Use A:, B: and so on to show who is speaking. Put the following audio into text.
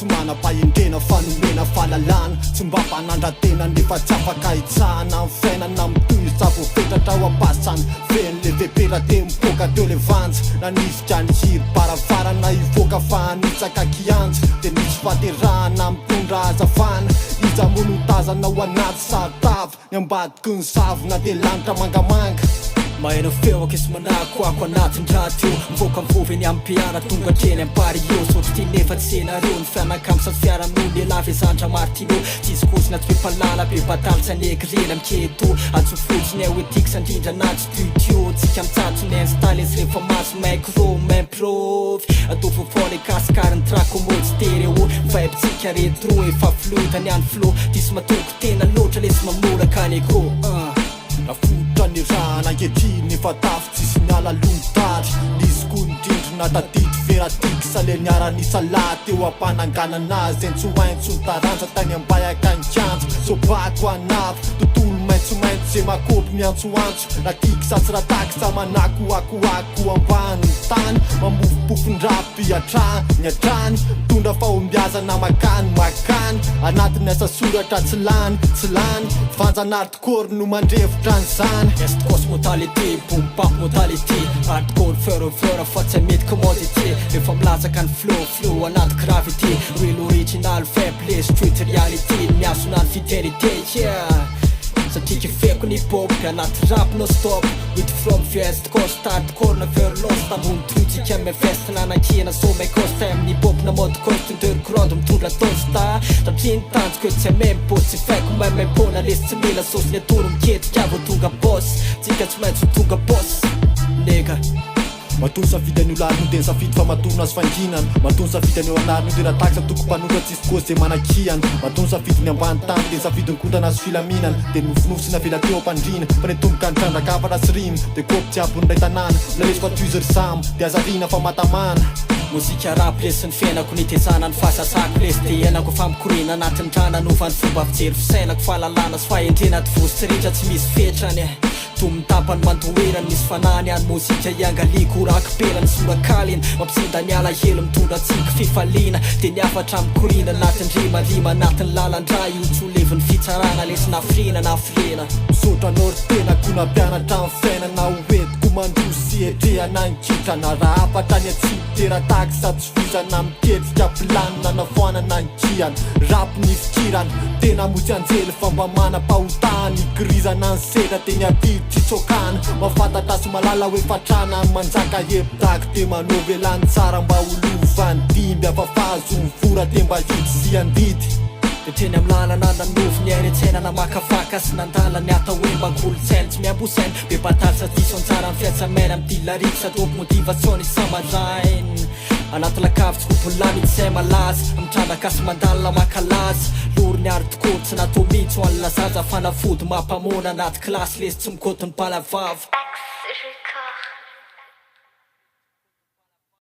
A: Tsy manam-pahendrena fanomena fahalalana tsy mba mpanandratena nefa tsy afaka hitsahana amin'ny fiainana mitoy zavoafetratra ao am-pasany feny le vepera-te mipoka teo le vanja nanisika ny hiry baravarana ivoaka fa hanitsaka kianjo de nisy faterahana mitondra hazavana iza mono tazana ao anaty saritava ny ambadiky ny savona de lanitra mangamanga maheno feo akesy manako ako anatin-draty io mivoaka mivovy eny amin'ny piara tonga treny ampary eo sotry ty nefa tsy senareo ny fianakamy sady fiaran'olo elahy vezandra martino tsisy kosina tsy bepalala be bataly tsy anegrena miketo atsofotsiny ao etix andrindra na studio tsika mitsatso ny installe izy rehefa maso micro mimprove atao fofona ikasokariny trakomody stereo vibetsika retro efa flotany any flo disy matoko tena loatra lesy mamolaka ny écro nafotra ny rana ankehitriny efa tafo tsisy miala lontary nisy koa indrindrina tadity Ra-TIX le niara-nisa lahy teo ampananganana azy entso haintso ny taranja tany ambayaka ny kiantso sobako anavo tontolo maintsomaintso ze makopy miantsoantso Ra-TIX sy Ra-TIX manakoakoako ambany tany mamofopofon-drapy atrany ny atrany mitondra fahombiazana makany makany anatin'ny asa soratra tsy lany vanjan'artikôry no mandrevotra an'izany est cosmotalité boom bap modalité hardcore ferveur fa tsy mety commodité rehefa milatsaka ny flow anaty gravité real original faible street reality miasona ny fidelité satria kefeko ny hip-hop anaty rap no stop with from first cost hardcore na verlost ambony trotsika meveste nanakena somay costa amin'ny hip-hop na mode cost underground mitondra tosta satria ny tanjoko tsy amempo tsy faiko mamempona lesy tsy mila sosy ny atono miketrika avo tonga boss tsika tsy maintsy tonga boss nega matony safidy an'io larino de ny safidy fa matorona azy fanginana matony safidy an'eo anarino de Ra-TIX toko mpanondra tsisy kosy ze manakiana matony safidy ny ambany tany de safidy ny kontrana azy filaminana de nofinofy sy navela teo ampandrina fa ny tomboka ny trandrakafa sy rimy de kopy tsy abony ray tanàna la lesy fa tuizy samo de azarina fa matamana mozika rap lesy ny fiainako nitezana ny fahasasako lesy de ianako fa mikorena anatin'ny drana nova ny fomba fijery fisainako fahalalana sy fahendrena ty vozy tsy ritra tsy misy fetrany tomitapany mandoherany misy fanany any mozika iangaliko rakipelany sorakalina mampisinda ny alahelo mitondra tsika fifaliana de niafatra mikorina anatin'ny rimarima anatin'ny lalandra io tsy ho leviny fitsarana lesy nafirina nafirena misotra nortena kona mpianatra amin'ny fiainana hoentiko mandrosy etrehana nkitrana raha afatra ny atsipy Ra-TIX tsy fizana miketrika pilanina nafoanana nkiana rap ny fikirana tena motsy anjely fa mba manam-pahotany ikirizana ny sera teny abidy tsy tsokana mafantatra sy malala hoe fatrana manjaka hepitaky de manovelany tsara mba holovany dimby afafazo mivora de mba hity sy andidy de teny amin'ny lalana nanovo ny airetsena makafaka sy nandala ny atao hoe mangolo-tsaina tsy miambosaina be bataly sadiso anjara amin'ny fiatsamena amin'ny dilariky sadopy motivazione samarainy anaty lakavy tsy kobolany tsy hay malaza mitrandraka sy mandalina Mankalaza lory ny hardcore tsy natao mihitsy ho an'ny lazaza fanafody mampamona anaty klasy lesy tsy mikotony palavava